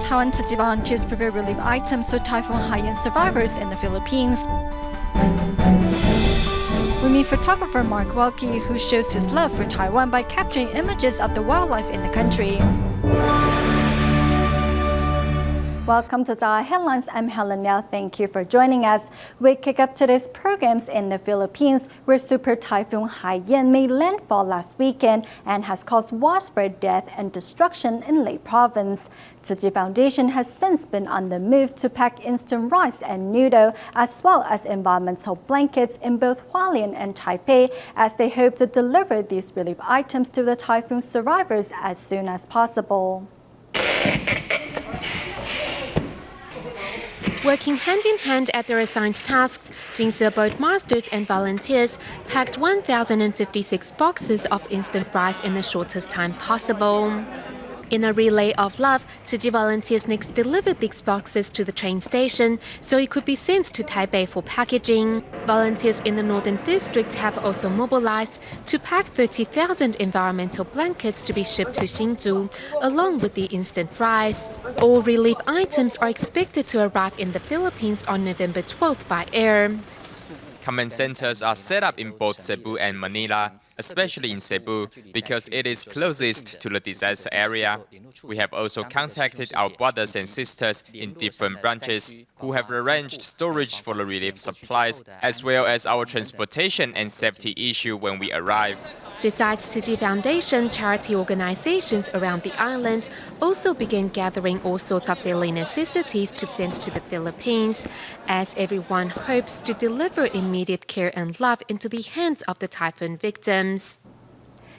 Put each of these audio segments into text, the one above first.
Taiwan, Taiwan Tzu Chi volunteers prepare relief items for Typhoon Haiyan survivors in the Philippines. We meet photographer Mark Wilkie, who shows his love for Taiwan by capturing images of the wildlife in the country. Welcome to DaAi Headlines. I'm Helen Liao. Thank you for joining us. We kick off today's programs in the Philippines, where Super Typhoon Haiyan made landfall last weekend and has caused widespread death and destruction in Leh Province. Tzu Chi Foundation has since been on the move to pack instant rice and noodle, as well as environmental blankets in both Hualien and Taipei, as they hope to deliver these relief items to the typhoon survivors as soon as possible. Working hand-in-hand at their assigned tasks, Jingse boat masters and volunteers packed 1,056 boxes of instant rice in the shortest time possible. In a relay of love, Tzu Chi volunteers next delivered these boxes to the train station so it could be sent to Taipei for packaging. Volunteers in the Northern District have also mobilized to pack 30,000 environmental blankets to be shipped to Hsinchu, along with the instant rice. All relief items are expected to arrive in the Philippines on November 12th by air. Command centers are set up in both Cebu and Manila, especially in Cebu, because it is closest to the disaster area. We have also contacted our brothers and sisters in different branches who have arranged storage for the relief supplies, as well as our transportation and safety issue when we arrive. Besides Tzu Chi Foundation, charity organizations around the island also began gathering all sorts of daily necessities to send to the Philippines, as everyone hopes to deliver immediate care and love into the hands of the typhoon victims.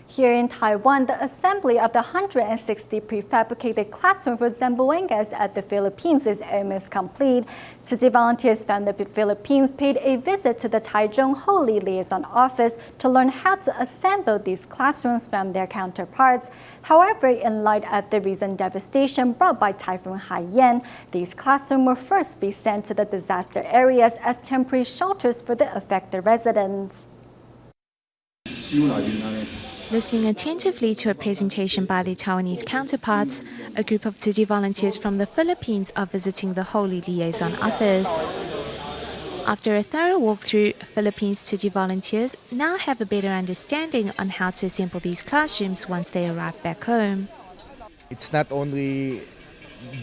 Here in Taiwan, the assembly of the 160 prefabricated classrooms for Zamboangas at the Philippines is almost complete. Tzu Chi volunteers from the Philippines paid a visit to the Taichung Holy Liaison Office to learn how to assemble these classrooms from their counterparts. However, in light of the recent devastation brought by Typhoon Haiyan, these classrooms will first be sent to the disaster areas as temporary shelters for the affected residents. Listening attentively to a presentation by their Taiwanese counterparts, a group of Tzu Chi volunteers from the Philippines are visiting the Holy Liaison Office. After a thorough walkthrough, Philippines Tzu Chi volunteers now have a better understanding on how to assemble these classrooms once they arrive back home. It's not only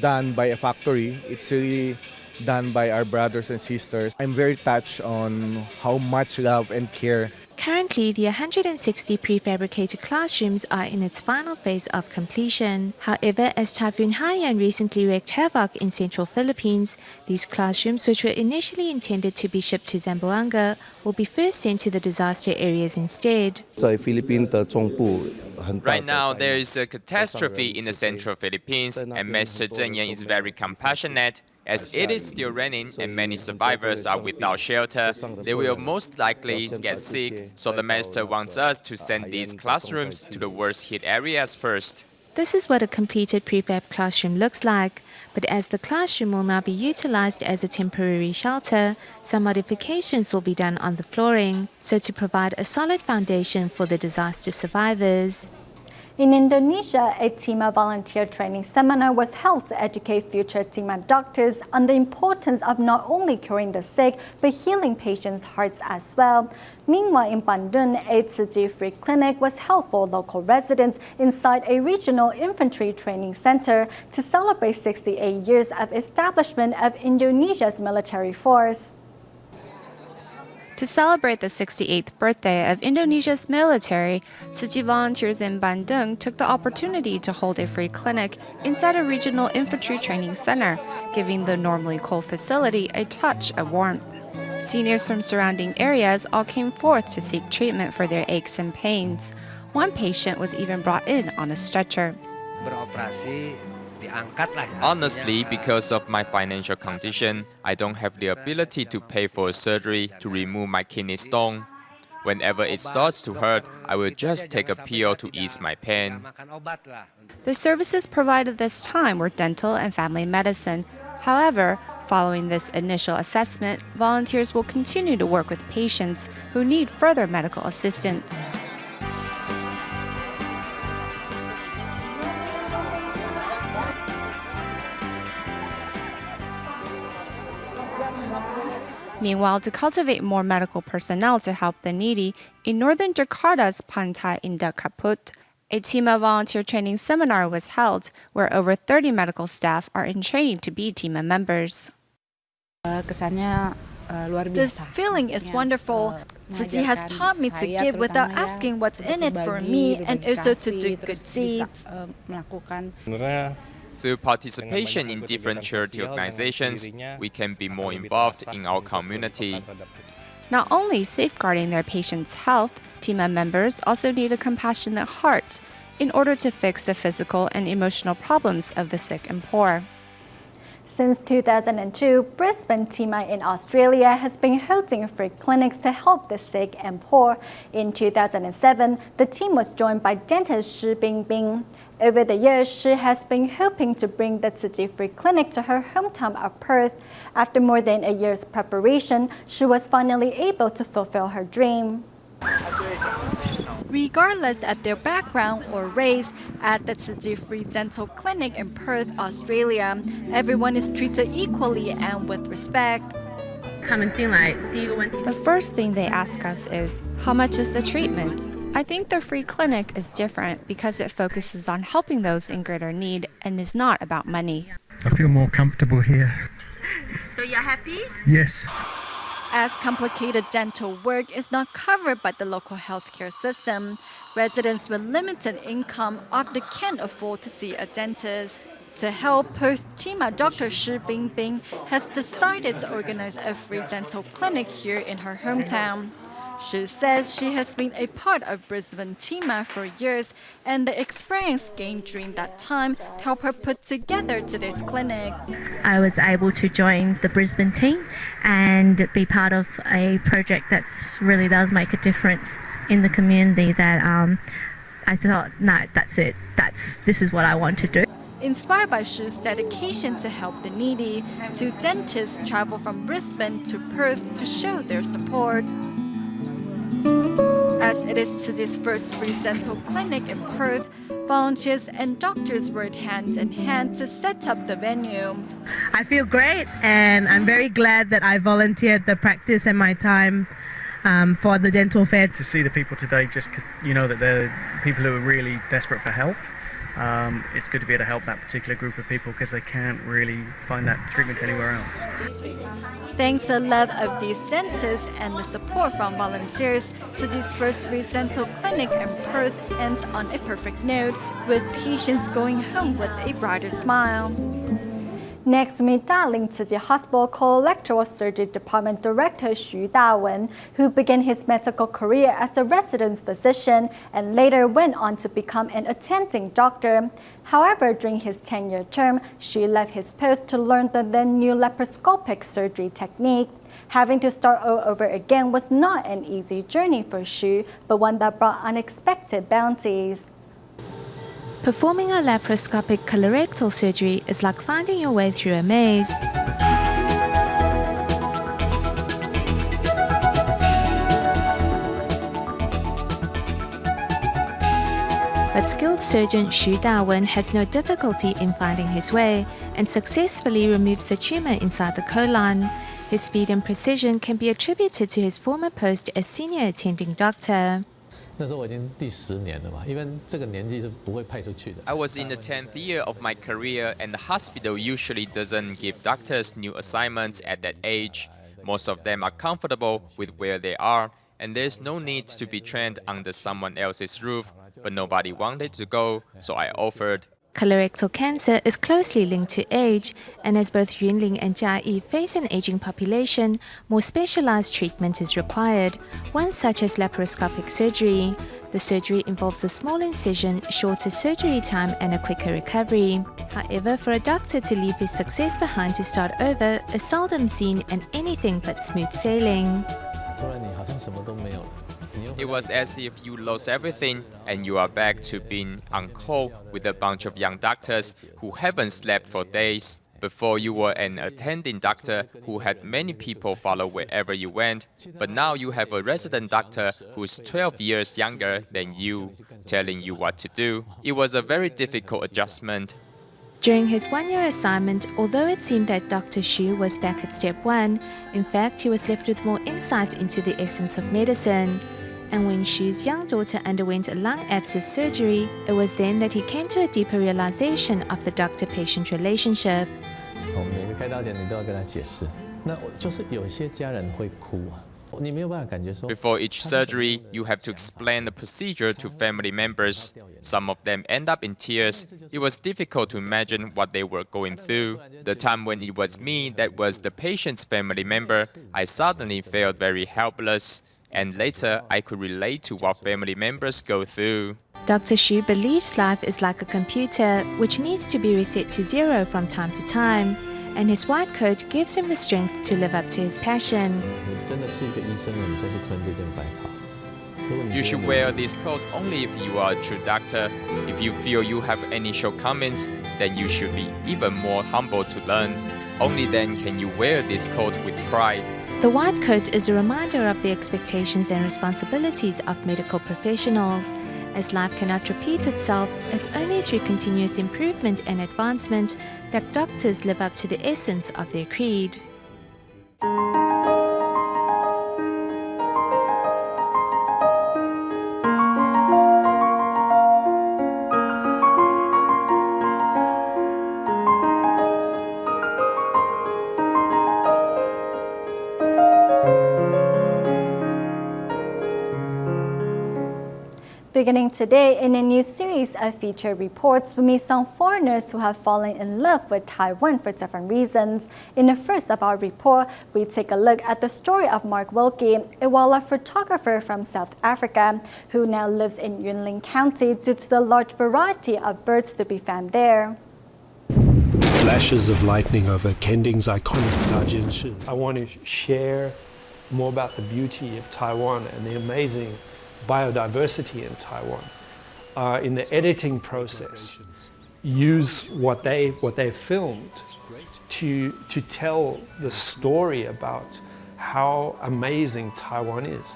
done by a factory, it's really done by our brothers and sisters. I'm very touched on how much love and care. Currently, the 160 prefabricated classrooms are in its final phase of completion. However, as Typhoon Haiyan recently wreaked havoc in central Philippines, these classrooms, which were initially intended to be shipped to Zamboanga, will be first sent to the disaster areas instead. Right now, there is a catastrophe in the central Philippines, and Master Zheng Yan is very compassionate. As it is still raining and many survivors are without shelter, they will most likely get sick, so the Master wants us to send these classrooms to the worst hit areas first. This is what a completed prefab classroom looks like, but as the classroom will now be utilized as a temporary shelter, some modifications will be done on the flooring, so to provide a solid foundation for the disaster survivors. In Indonesia, a TIMA volunteer training seminar was held to educate future TIMA doctors on the importance of not only curing the sick, but healing patients' hearts as well. Meanwhile, in Bandung, a Tzu Chi free clinic was held for local residents inside a regional infantry training center to celebrate 68 years of establishment of Indonesia's military force. To celebrate the 68th birthday of Indonesia's military, Tzu Chi volunteers in Bandung took the opportunity to hold a free clinic inside a regional infantry training center, giving the normally cold facility a touch of warmth. Seniors from surrounding areas all came forth to seek treatment for their aches and pains. One patient was even brought in on a stretcher. Honestly, because of my financial condition, I don't have the ability to pay for surgery to remove my kidney stone. Whenever it starts to hurt, I will just take a pill to ease my pain. The services provided this time were dental and family medicine. However, following this initial assessment, volunteers will continue to work with patients who need further medical assistance. Meanwhile, to cultivate more medical personnel to help the needy, in northern Jakarta's Pantai Indah Kaput, a TIMA volunteer training seminar was held, where over 30 medical staff are in training to be TIMA members. This feeling is wonderful. Tzu Chi has taught me to give without asking what's in it for me and also to do good deeds. Through participation in different charity organizations, we can be more involved in our community. Not only safeguarding their patients' health, TIMA members also need a compassionate heart in order to fix the physical and emotional problems of the sick and poor. Since 2002, Brisbane TIMA in Australia has been holding free clinics to help the sick and poor. In 2007, the team was joined by dentist Shi Bingbing. Over the years, she has been hoping to bring the Tzu Chi free clinic to her hometown of Perth. After more than a year's preparation, she was finally able to fulfill her dream. Regardless of their background or race, at the Tzu Chi Free Dental Clinic in Perth, Australia, everyone is treated equally and with respect. The first thing they ask us is, how much is the treatment? I think the free clinic is different because it focuses on helping those in greater need and is not about money. I feel more comfortable here. So you're happy? Yes. As complicated dental work is not covered by the local healthcare system, residents with limited income often can't afford to see a dentist. To help, Perth TIMA Dr. Shi Bingbing has decided to organize a free dental clinic here in her hometown. She says she has been a part of Brisbane TIMA for years, and the experience gained during that time helped her put together today's clinic. I was able to join the Brisbane team and be part of a project that really does make a difference in the community that I thought, no, that's it. This is what I want to do. Inspired by Shi's dedication to help the needy, two dentists travel from Brisbane to Perth to show their support. As it is Tzu Chi's first free dental clinic in Perth, volunteers and doctors worked hand in hand to set up the venue. I feel great, and I'm very glad that I volunteered the practice and my time for the dental fair. To see the people today, just 'cause you know that they're people who are really desperate for help. It's good to be able to help that particular group of people because they can't really find that treatment anywhere else. Thanks to the love of these dentists and the support from volunteers, Tzu Chi's first free dental clinic in Perth ends on a perfect note, with patients going home with a brighter smile. Next, we meet Darling Tzu Chi Hospital Colorectal Surgery Department Director Xu Dawen, who began his medical career as a resident physician and later went on to become an attending doctor. However, during his 10-year term, Xu left his post to learn the then new laparoscopic surgery technique. Having to start all over again was not an easy journey for Xu, but one that brought unexpected bounties. Performing a laparoscopic colorectal surgery is like finding your way through a maze. But skilled surgeon Xu Dawen has no difficulty in finding his way and successfully removes the tumor inside the colon. His speed and precision can be attributed to his former post as senior attending doctor. I was in the 10th year of my career, and the hospital usually doesn't give doctors new assignments at that age. Most of them are comfortable with where they are, and there's no need to be trained under someone else's roof, but nobody wanted to go, so I offered. Colorectal cancer is closely linked to age, and as both Yuanling and Jiayi face an aging population, more specialized treatment is required, one such as laparoscopic surgery. The surgery involves a small incision, shorter surgery time, and a quicker recovery. However, for a doctor to leave his success behind to start over is seldom seen and anything but smooth sailing. It was as if you lost everything and you are back to being on call with a bunch of young doctors who haven't slept for days. Before, you were an attending doctor who had many people follow wherever you went, but now you have a resident doctor who's 12 years younger than you, telling you what to do. It was a very difficult adjustment. During his one-year assignment, although it seemed that Dr. Xu was back at step 1, in fact, he was left with more insight into the essence of medicine. And when Xu's young daughter underwent a lung abscess surgery, it was then that he came to a deeper realization of the doctor-patient relationship. 每个开刀前你都要跟他解释，那就是有些家人会哭啊。 Before each surgery, you have to explain the procedure to family members. Some of them end up in tears. It was difficult to imagine what they were going through. The time when it was me that was the patient's family member, I suddenly felt very helpless. And later, I could relate to what family members go through. Dr. Xu believes life is like a computer, which needs to be reset to 0 from time to time. And his white coat gives him the strength to live up to his passion. You should wear this coat only if you are a true doctor. If you feel you have any shortcomings, then you should be even more humble to learn. Only then can you wear this coat with pride. The white coat is a reminder of the expectations and responsibilities of medical professionals. As life cannot repeat itself, it's only through continuous improvement and advancement that doctors live up to the essence of their creed. Beginning today, in a new series of feature reports, we meet some foreigners who have fallen in love with Taiwan for different reasons. In the first of our report, we take a look at the story of Mark Wilkie, a wildlife photographer from South Africa, who now lives in Hualien County due to the large variety of birds to be found there. Flashes of lightning over Kending's iconic Dajianshi. I want to share more about the beauty of Taiwan and the amazing biodiversity in Taiwan. In the editing process, use what they filmed to tell the story about how amazing Taiwan is.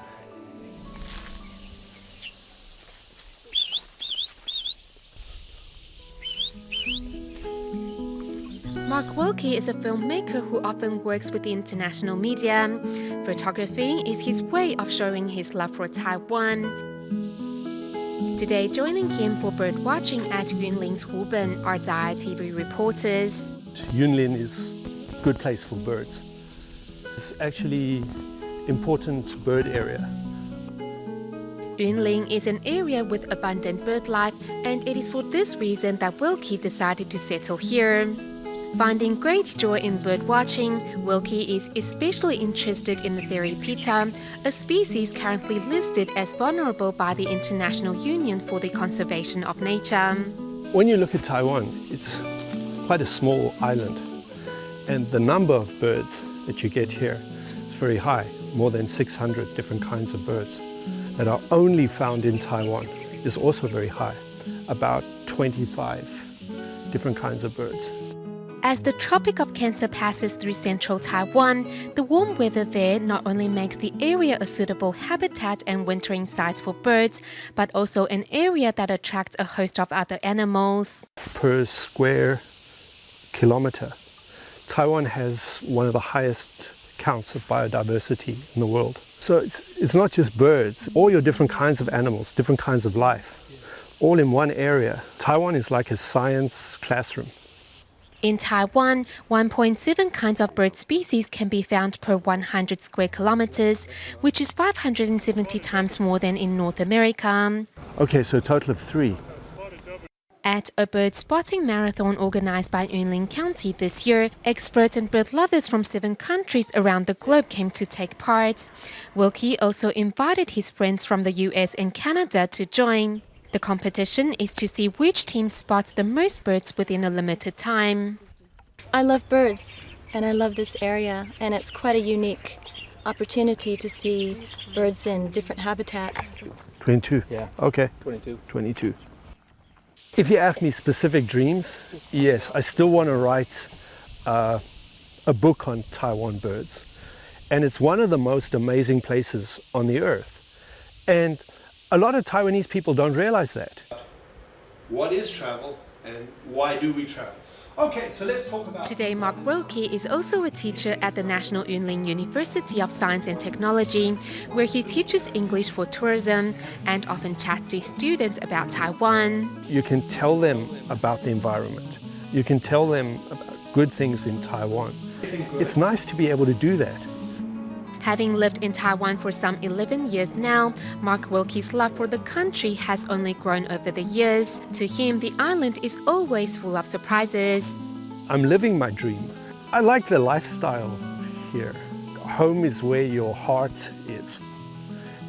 Mark Wilkie is a filmmaker who often works with the international media. Photography is his way of showing his love for Taiwan. Today, joining him for bird watching at Hualien's Huben are DaAi TV reporters. Hualien is a good place for birds. It's actually important bird area. Hualien is an area with abundant bird life, and it is for this reason that Wilkie decided to settle here. Finding great joy in bird watching, Wilkie is especially interested in the Therapita, a species currently listed as vulnerable by the International Union for the Conservation of Nature. When you look at Taiwan, it's quite a small island, and the number of birds that you get here is very high, more than 600 different kinds of birds that are only found in Taiwan is also very high, about 25 different kinds of birds. As the Tropic of Cancer passes through central Taiwan, the warm weather there not only makes the area a suitable habitat and wintering sites for birds, but also an area that attracts a host of other animals. Per square kilometer, Taiwan has one of the highest counts of biodiversity in the world. So it's not just birds, all your different kinds of animals, different kinds of life, all in one area. Taiwan is like a science classroom. In Taiwan, 1.7 kinds of bird species can be found per 100 square kilometers, which is 570 times more than in North America. Okay, so a total of 3. At a bird spotting marathon organized by Hualien County this year, experts and bird lovers from 7 countries around the globe came to take part. Wilkie also invited his friends from the US and Canada to join. The competition is to see which team spots the most birds within a limited time. I love birds, and I love this area, and it's quite a unique opportunity to see birds in different habitats. 22? Yeah. Okay. 22. If you ask me specific dreams, yes, I still want to write a book on Taiwan birds. And it's one of the most amazing places on the earth. And a lot of Taiwanese people don't realize that. What is travel And why do we travel? Okay, so let's talk about... Today, Mark Wilkie is also a teacher at the National Yunlin University of Science and Technology, where he teaches English for tourism and often chats to students about Taiwan. You can tell them about the environment. You can tell them about good things in Taiwan. It's nice to be able to do that. Having lived in Taiwan for some 11 years now, Mark Wilkie's love for the country has only grown over the years. To him, the island is always full of surprises. I'm living my dream. I like the lifestyle here. Home is where your heart is.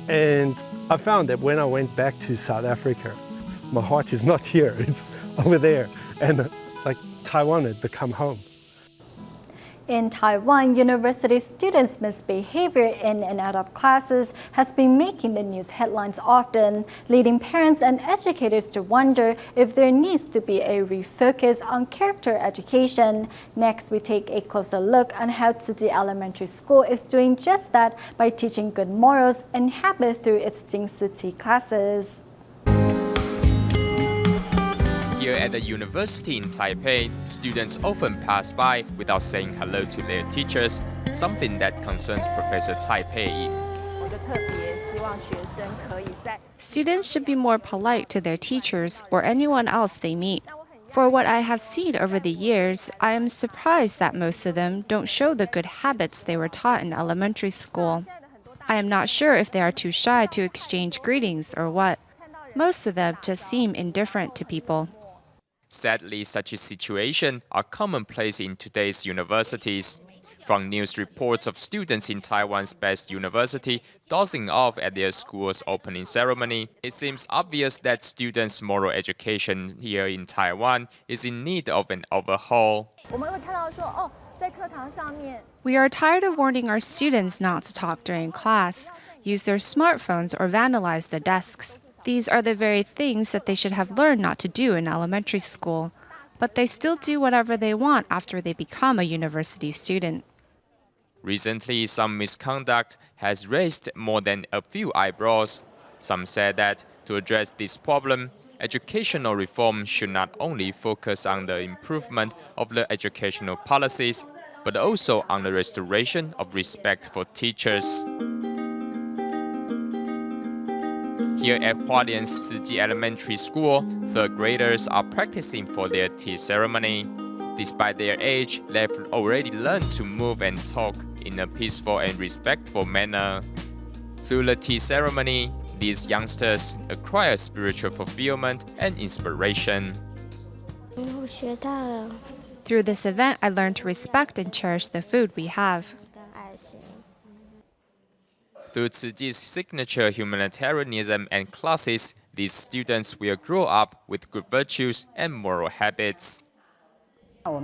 And I found that when I went back to South Africa, my heart is not here, it's over there. And like Taiwan had become home. In Taiwan, university students' misbehavior in and out of classes has been making the news headlines often, leading parents and educators to wonder if there needs to be a refocus on character education. Next, we take a closer look on how Tzu Chi Elementary School is doing just that by teaching good morals and habit through its Tzu Chi classes. Here at the university in Taipei, students often pass by without saying hello to their teachers, something that concerns Professor Taipei. Students should be more polite to their teachers or anyone else they meet. For what I have seen over the years, I am surprised that most of them don't show the good habits they were taught in elementary school. I am not sure if they are too shy to exchange greetings or what. Most of them just seem indifferent to people. Sadly, such a situation are commonplace in today's universities. From news reports of students in Taiwan's best university dozing off at their school's opening ceremony, it seems obvious that students' moral education here in Taiwan is in need of an overhaul. We are tired of warning our students not to talk during class, use their smartphones, or vandalize the desks. These are the very things that they should have learned not to do in elementary school, but they still do whatever they want after they become a university student. Recently, some misconduct has raised more than a few eyebrows. Some said that to address this problem, educational reform should not only focus on the improvement of the educational policies, but also on the restoration of respect for teachers. Here at Hualien's Tzu Chi Elementary School, third graders are practicing for their tea ceremony. Despite their age, they've already learned to move and talk in a peaceful and respectful manner. Through the tea ceremony, these youngsters acquire spiritual fulfillment and inspiration. Through this event, I learned to respect and cherish the food we have. Through Tzu Chi's signature humanitarianism and classes, these students will grow up with good virtues and moral habits. Our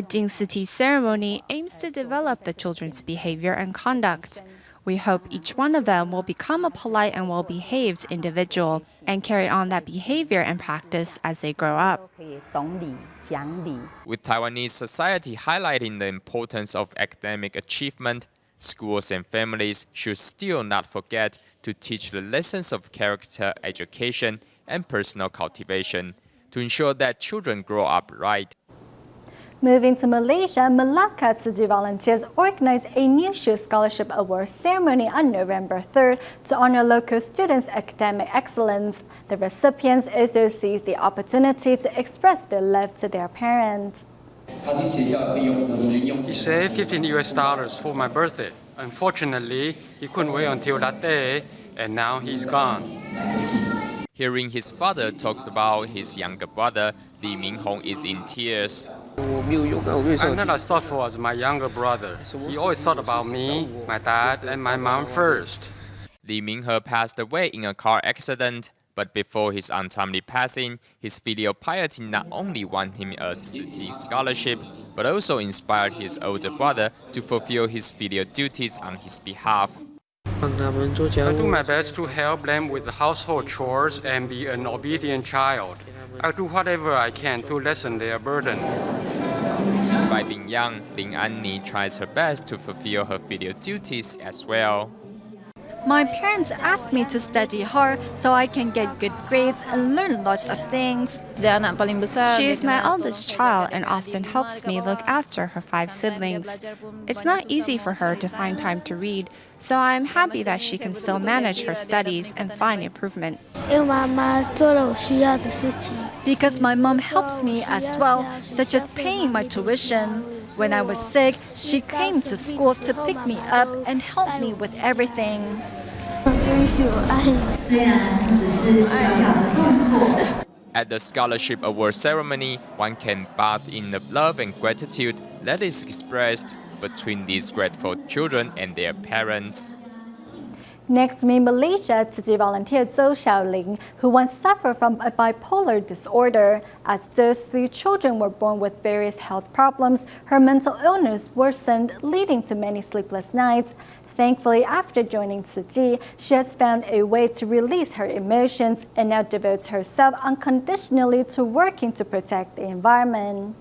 Jingsi Tea ceremony aims to develop the children's behavior and conduct. We hope each one of them will become a polite and well-behaved individual and carry on that behavior and practice as they grow up. With Taiwanese society highlighting the importance of academic achievement, schools and families should still not forget to teach the lessons of character education and personal cultivation to ensure that children grow up right. Moving to Malaysia, Malacca Tzu Chi volunteers organized a New Shoe Scholarship Award ceremony on November 3rd to honor local students' academic excellence. The recipients also seized the opportunity to express their love to their parents. He saved $15 for my birthday. Unfortunately, he couldn't wait until that day, and now he's gone. Hearing his father talk about his younger brother, Li Minghong is in tears. I'm not as thoughtful as my younger brother. He always thought about me, my dad, and my mom first. Li Minghe passed away in a car accident. But before his untimely passing, his filial piety not only won him a Tzu Chi scholarship, but also inspired his older brother to fulfill his filial duties on his behalf. I do my best to help them with the household chores and be an obedient child. I do whatever I can to lessen their burden. Despite being young, Lin Anni tries her best to fulfill her filial duties as well. My parents asked me to study hard so I can get good grades and learn lots of things. She is my eldest child and often helps me look after her 5 siblings. It's not easy for her to find time to read, so I'm happy that she can still manage her studies and find improvement. Because my mom helps me as well, such as paying my tuition. When I was sick, she came to school to pick me up and help me with everything. At the Scholarship Award ceremony, one can bath in the love and gratitude that is expressed between these grateful children and their parents. Next, in Malaysia, Tzu Chi volunteer Zhou Xiaoling, who once suffered from a bipolar disorder. As Zhou's 3 children were born with various health problems, her mental illness worsened, leading to many sleepless nights. Thankfully, after joining Tzu Chi, she has found a way to release her emotions and now devotes herself unconditionally to working to protect the environment.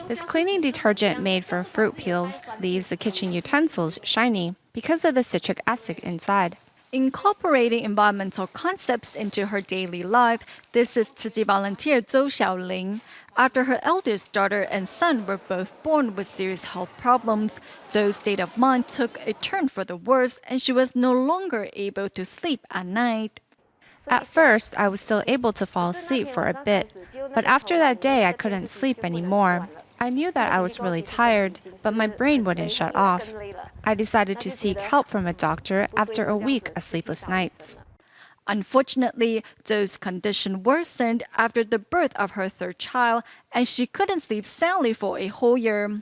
This cleaning detergent made from fruit peels leaves the kitchen utensils shiny because of the citric acid inside. Incorporating environmental concepts into her daily life, this is Tzu Chi volunteer Zhou Xiaoling. After her eldest daughter and son were both born with serious health problems, Zhou's state of mind took a turn for the worse and she was no longer able to sleep at night. At first, I was still able to fall asleep for a bit, but after that day, I couldn't sleep anymore. I knew that I was really tired, but my brain wouldn't shut off. I decided to seek help from a doctor after a week of sleepless nights. Unfortunately, Zhou's condition worsened after the birth of her 3rd child, and she couldn't sleep soundly for a whole year.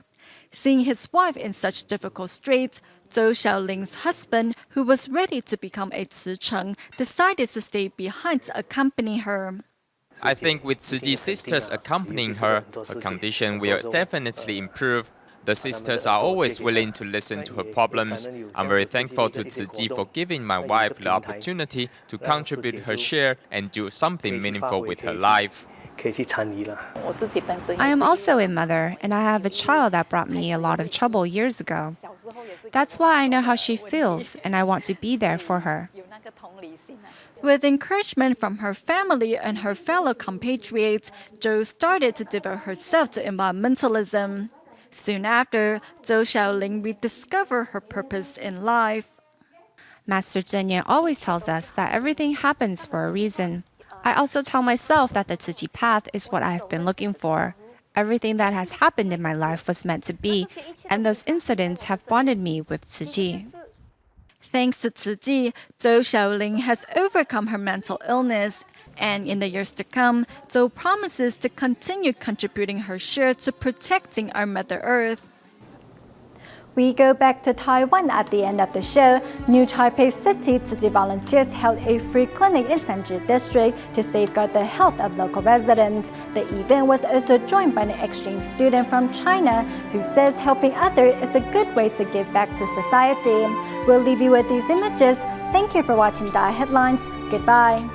Seeing his wife in such difficult straits, Zhou Xiaoling's husband, who was ready to become a Tzu, decided to stay behind to accompany her. I think with Tzu Chi sisters accompanying her, her condition will definitely improve. The sisters are always willing to listen to her problems. I'm very thankful to Tzu Chi for giving my wife the opportunity to contribute her share and do something meaningful with her life. I am also a mother, and I have a child that brought me a lot of trouble years ago. That's why I know how she feels, and I want to be there for her. With encouragement from her family and her fellow compatriots, Zhou started to devote herself to environmentalism. Soon after, Zhou Xiaoling rediscovered her purpose in life. Master Zhen Yan always tells us that everything happens for a reason. I also tell myself that the Tzu Chi path is what I have been looking for. Everything that has happened in my life was meant to be, and those incidents have bonded me with Tzu Chi. Thanks to Tzu Chi, Zhou Xiaoling has overcome her mental illness. And in the years to come, Zhou promises to continue contributing her share to protecting our Mother Earth. We go back to Taiwan at the end of the show. New Taipei City Tzu Chi volunteers held a free clinic in Sanji District to safeguard the health of local residents. The event was also joined by an exchange student from China who says helping others is a good way to give back to society. We'll leave you with these images. Thank you for watching DaAi Headlines. Goodbye.